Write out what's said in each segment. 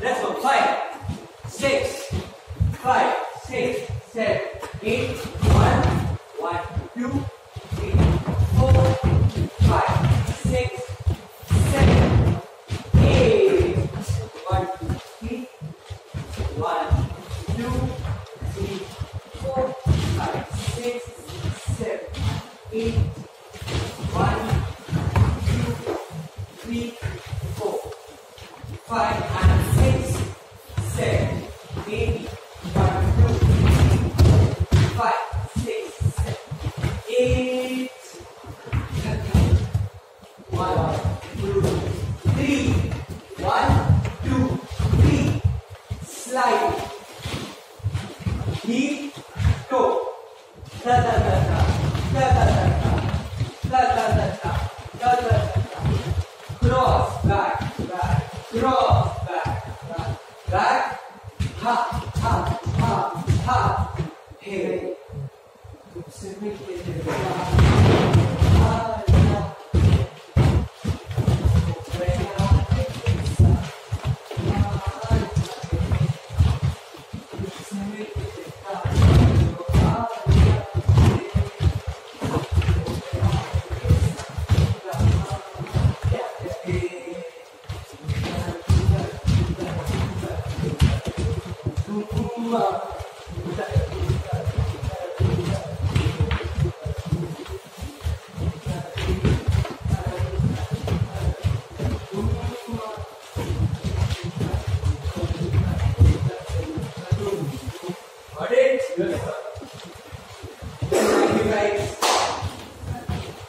Let's go. 5, 6, 5, 6, 7, 8. 1, 1, 2, 3, 4, 5, 6, 7, 8. 1, 2, 3. 1, 2, 3, 4, 5, 6, 7, 8. 1, 2, 3, 4, 5 and 6, 7, 8. 1, 2, 3, 5, 6, 7, 8. 1, 2, 3. 1, 2, 3. Slide. Heel, toe. Da da da da. Da da da da. Da da da da. Da da da da. Cross, back, back. Cross, back, back, back. Ha, ha, ha, ha. Hey. Submit it.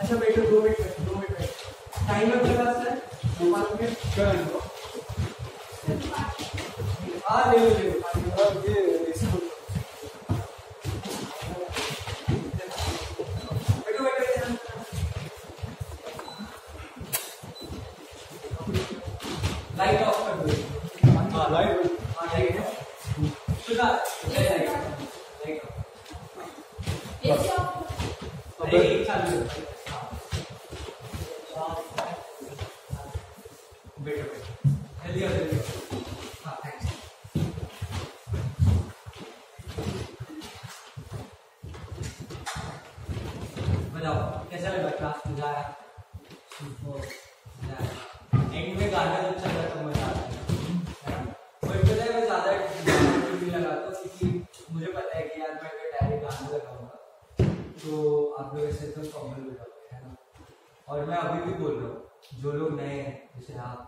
अच्छा बैठो 2 minute time है आपके पास sir 5 minute चलो आ ले लो अब ये इसको बैठो लाइट ऑफ कर दो हां लाइट है सुधा लाइट अरे चालू बैठो जल्दी हाँ थैंक्स बताओ कैसा लगा क्लास मजा आया एंड में गाना जब चल रहा तो मजा आता है बट पता है मैं ज्यादा नहीं लगाता क्योंकि मुझे पता है कि यार मैं अगर डायरेक्ट गाना लगाऊंगा तो आप लोग ऐसे तो फॉर्मल हो जाओगे है ना और मैं अभी भी बोल रहा हूँ जो लोग नए हैं जैसे आप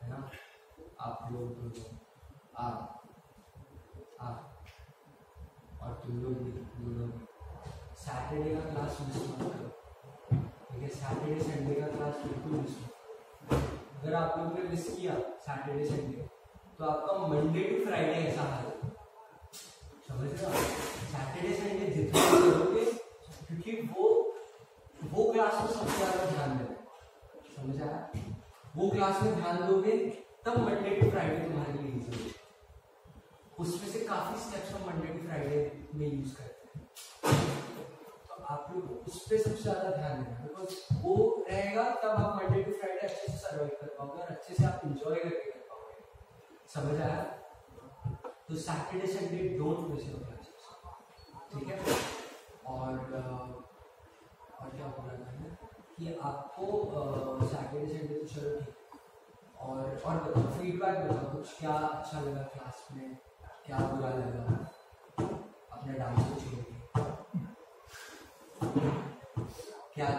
है ना आप लोग आप और तुम लोग भी दोनों सैटरडे का क्लास मिस मत करो ठीक है सैटरडे संडे का क्लास बिल्कुल मिस मत करो अगर आप लोग ने मिस किया सैटरडे संडे तो आपका मंडे टू फ्राइडे ऐसा हाल समझ रहे हो सैटरडे संडे जितना करोगे क्योंकि वो क्लास में सबसे ज्यादा ध्यान देना समझ आया वो क्लास में ध्यान दोगे तब मंडे टू फ्राइडे तुम्हारे लिए इजी होगा उसमें से काफी स्टेप्स हम मंडे टू फ्राइडे में यूज करते हैं तो आप लोग उस पर सबसे ज्यादा ध्यान देना बिकॉज वो रहेगा तब आप मंडे टू फ्राइडे अच्छे से सर्वाइव कर पाओगे और अच्छे से आप इंजॉय करके कर पाओगे समझ आया तो Saturday Sunday don't miss your classes ठीक है और क्या बोल रहा था कि आपको सैटरडे संडे तो चलो ठीक और बताओ फीडबैक बताओ कुछ क्या अच्छा लगा क्लास में क्या बुरा लगा अपने डांस को छोड़ क्या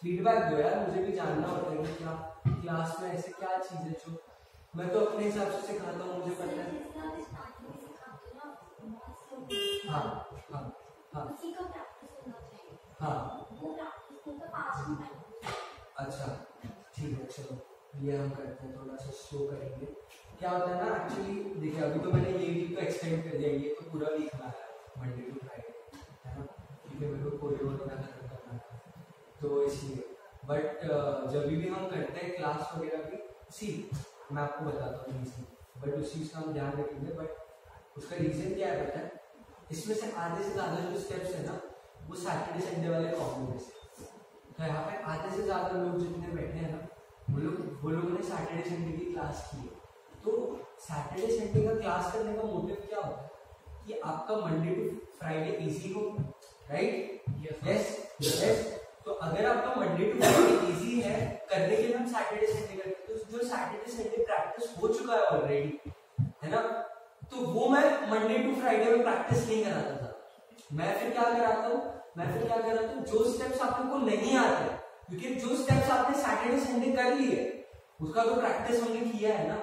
फीडबैक दो यार मुझे भी जानना होता है कि क्या क्लास में ऐसे क्या चीजें जो मैं तो अपने हिसाब से सिखाता हूँ मुझे पता है हाँ हाँ हाँ हाँ अच्छा ठीक है चलो ये हम करते हैं थोड़ा सा स्लो करेंगे क्या होता है ना एक्चुअली देखिए अभी तो मैंने ये वीक को एक्सटेंड कर दिया ये तो पूरा वीक में आया मंडे टू फ्राइडे है ना क्योंकि मेरे को कोरिडोर वगैरह खत्म करना था तो इसलिए बट जब भी हम करते हैं क्लास वगैरह भी सी मैं आपको बताता हूँ रीजन बट उस चीज़ का हम ध्यान रखेंगे बट उसका रीजन क्या है पता है इसमें से आधे से ज़्यादा जो स्टेप्स है ना वो सैटरडे संडे वाले कॉम्बो में से तो यहाँ पे आधे से ज़्यादा लोग जितने बैठे हैं ना वो लोगों ने सैटरडे संडे की क्लास की है तो सैटरडे संडे का क्लास करने का मोटिव क्या होता है कि आपका मंडे टू फ्राइडे इजी हो, राइट? यस। तो अगर आपका मंडे टू फ्राइडे इजी है करने के लिए हम सैटरडे संडे करते हैं, तो जो सैटरडे संडे प्रैक्टिस हो चुका है ऑलरेडी, है ना, तो वो मैं मंडे टू फ्राइडे में प्रैक्टिस नहीं कराता था। मैं फिर क्या कराता हूँ, जो स्टेप्स आप लोग को नहीं आते, क्योंकि जो स्टेप्स आपने सैटरडे संडे कर लिए उसका तो प्रैक्टिस हमने किया है ना,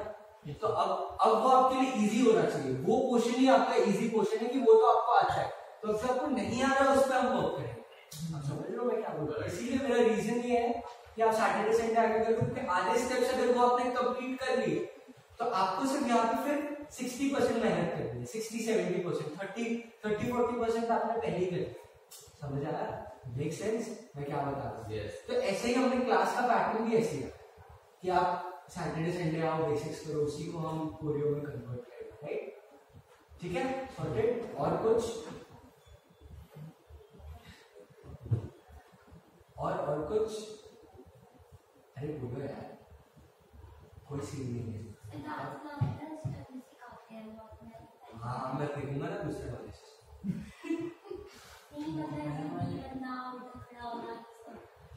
तो अब वो आपके लिए इजी होना चाहिए। वो पोर्शन ही आपका इजी पोर्शन है कि वो तो आपको आता है, तो अगर आपको नहीं आ रहा है उस पर हम वर्क करेंगे। आप समझ लो मैं क्या बोल रहा हूँ? इसीलिए मेरा रीजन ये है कि आप सैटरडे संडे आगे करके आधे स्टेप्स अगर वो आपने कंप्लीट कर लिए तो आपको सिर्फ यहाँ पे फिर 60% मेहनत करनी है, 60-70%, 30-40% आपने पहले ही कर लिया। समझ आया? मेक सेंस मैं क्या बता रहा हूँ? तो ऐसे ही हमने क्लास का पैटर्न भी ऐसे ही कि आप सैटरडे संडे आओ, बेसिक्स करो, उसी को हम कोरियो में कन्वर्ट करेंगे, राइट? ठीक है, सॉर्टेड। और कुछ अरे बोलो यार, कोई सीन नहीं है। हाँ मैं देखूंगा ना दूसरे वाले से।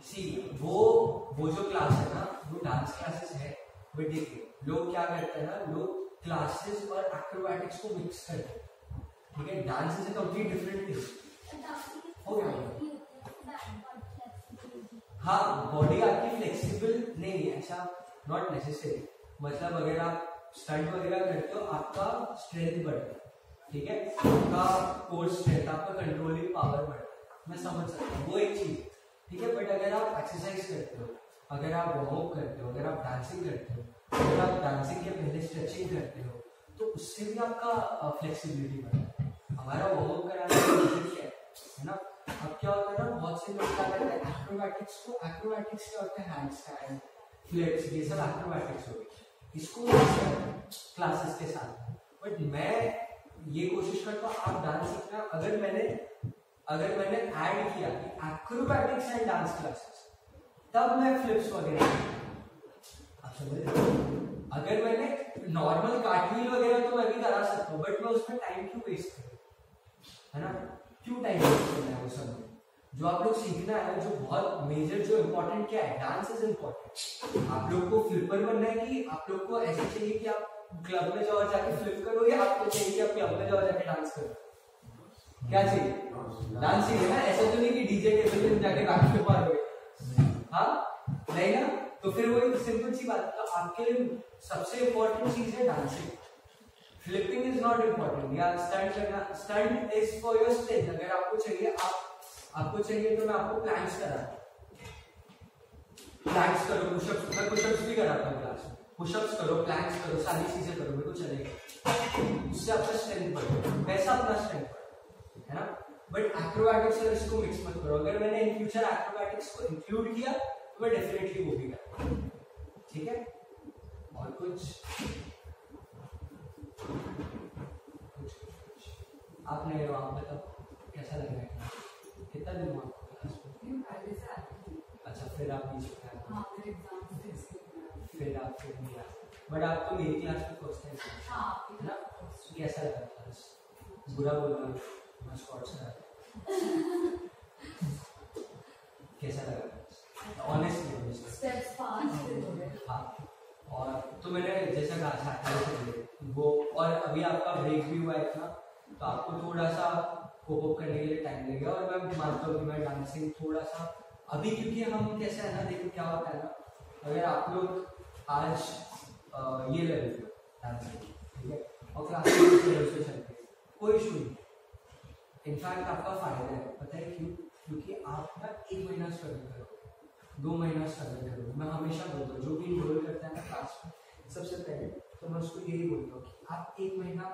सी वो जो क्लास है ना, वो डांस क्लासेस है, बट देखिए लोग क्या करते हैं ना, लोग क्लासेस और एक्रोबैटिक्स को मिक्स करते हैं, ठीक है? Dance is a complete different thing. हो गया? हाँ, बॉडी आपकी फ्लेक्सिबल नहीं है, ऐसा नॉट नेसेसरी। मतलब अगर आप स्टंट वगैरह करते हो आपका स्ट्रेंथ बढ़ता है, ठीक है, आपका कोर स्ट्रेंथ, आपका कंट्रोलिंग पावर बढ़ता है, मैं समझ सकता हूँ, वो एक चीज, ठीक है। बट अगर आप एक्सरसाइज करते हो, अगर आप वार्म अप करते हो, अगर आप डांसिंग करते हो, अगर आप डांसिंग के पहले स्ट्रेचिंग करते हो, तो उससे भी आपका फ्लेक्सिबिलिटी बढ़ता है। हमारा वार्म अप कराने का रीजन क्या है ना? अब क्या होता है ना, बहुत से लोग क्या करते हैं, एक्रोबैटिक्स क्या होता है, हैंड स्टैंड, फ्लिप्स, ये सब एक्रोबैटिक्स हो गई, इसको क्लासेस के साथ। बट मैं ये कोशिश करता हूँ आप डांस सीखना, अगर मैंने ऐड किया एक्रोबैटिक्स एंड डांस क्लासेस, तब मैं फ्लिप्स वगैरह, आप समझ रहे हो? अगर मैंने नॉर्मल कार्टव्हील वगैरह तो मैं भी करा सकता हूँ, बट मैं उसमें टाइम क्यों वेस्ट करूँ, है ना? क्यों टाइम वेस्ट करना है वो सब? जो आप लोग सीखना है, जो बहुत मेजर, जो इम्पोर्टेंट क्या है, डांस इज इम्पोर्टेंट। आप लोग को फ्लिपर बनना है कि आप लोग को ऐसे चाहिए कि आप क्लब में जाओ जाके फ्लिप करो, या आपको चाहिए कि आप क्लब में जाओ जाके डांस करो? क्या चाहिए? डांस चाहिए ना। ऐसा तो नहीं कि डीजे टेबल पे जाके डांस कर पाओगे, हाँ नहीं ना? तो फिर वो एक सिंपल सी बात, तो आपके लिए सबसे इम्पोर्टेंट चीज है dancing. Flipping is not important, या स्टंट करना, stunt is for your stage. अगर आपको चाहिए तो मैं आपको प्लैंक्स कराता हूँ, प्लैंक्स करो, पुशअप्स, मैं पुशअप्स भी कराता हूँ क्लास में, पुशअप्स करो, प्लैंक्स करो, सारी चीजें करो, मेरे को चलेगा, उससे आपका स्ट्रेंथ बढ़ेगा, वैसा अपना स्ट्रेंथ बढ़ेगा, है ना? बट एक्रोबैटिक्स और इसको मिक्स मत करो। अगर मैंने इन फ्यूचर एक्रोबैटिक्स को इंक्लूड किया तो मैं डेफिनेटली वो भी करूँगा, ठीक है? और कुछ आपने आप बताओ कैसा लग रहा है? कितना दिन हुआ आपको? अच्छा, फिर आप बीच में आए, फिर आप फिर नहीं आए, बट आप तो मेरी क्लास में फर्स्ट टाइम है ना? कैसा लगा क्लास? बुरा बोला मैं स्पॉट्स में कैसा लगा? ऑनेस्टली हाँ। और तो मैंने जैसा कहा था वो, और अभी आपका ब्रेक भी हुआ है इतना, तो आपको थोड़ा सा कोप अप करने के लिए टाइम लगेगा। और मैं मानता हूँ कि मैं डांसिंग थोड़ा सा अभी, क्योंकि हम कैसा है ना, देखो क्या होता है ना, अगर आप लोग आज ये लेवल पे डांसिंग, ठीक है, और क्लास लेवल पे चलते हैं, कोई इशू नहीं। इनफैक्ट आपका फायदा है, पता है क्यों? क्योंकि आप ना 1 महीना स्ट्रगल करो, 2 महीना स्ट्रगल करो। मैं हमेशा बोलता हूँ, जो भी इनरोल करता है ना क्लास में, सबसे पहले तो मैं उसको यही बोलता हूँ कि आप 1 महीना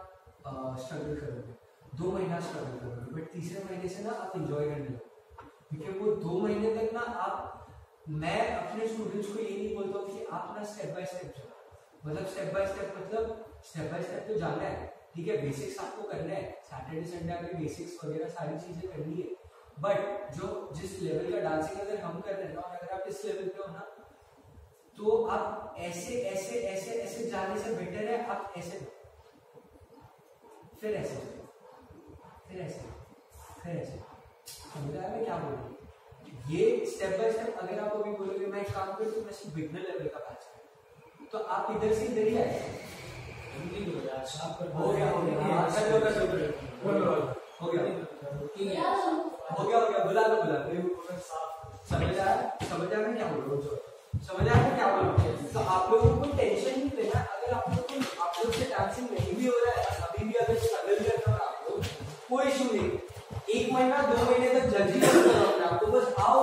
स्ट्रगल करोगे, 2 महीना स्ट्रगल करोगे, बट तीसरे महीने से ना आप इंजॉय करने लगो, क्योंकि वो 2 महीने तक ना आप, मैं अपने स्टूडेंट्स को ये नहीं बोलता हूँ कि आप ना स्टेप बाय स्टेप चलो, मतलब स्टेप बाय स्टेप तो जाना है, ठीक है, बेसिक्स आपको करना है, सैटरडे संडे आपके बेसिक्स वगैरह सारी चीजें करनी है। बट जो जिस लेवल का डांसिंग अगर हम कर रहे हैं ना, और अगर आप इस लेवल पे हो ना, तो आप ऐसे ऐसे ऐसे ऐसे जा नहीं से बेटर है आप ऐसे दो, फिर ऐसे, फिर ऐसे, फिर ऐसे। समझ आया मैं क्या बोल रहा हूँ? ये स्टेप बाय स्टेप अगर आप अभी बोलोगे मैं एक काम करूँ तो मैं सिर्फ बिगनर लेवल का बैच करूँ, तो आप इधर से इधर ही आए। हो गया बुला लो समझ आया मैं क्या बोल रहा हूँ? समझ आया मैं क्या बोल रहा हूँ? तो आप लोगों को टेंशन नहीं लेना। अगर आप लोग से डांसिंग नहीं भी हो रहा है अभी भी, अगर स्ट्रगल कर रहे हो आप लोग, कोई इशू नहीं। 1 महीना 2 महीने तक जज ही करो अपने आप को, बस आओ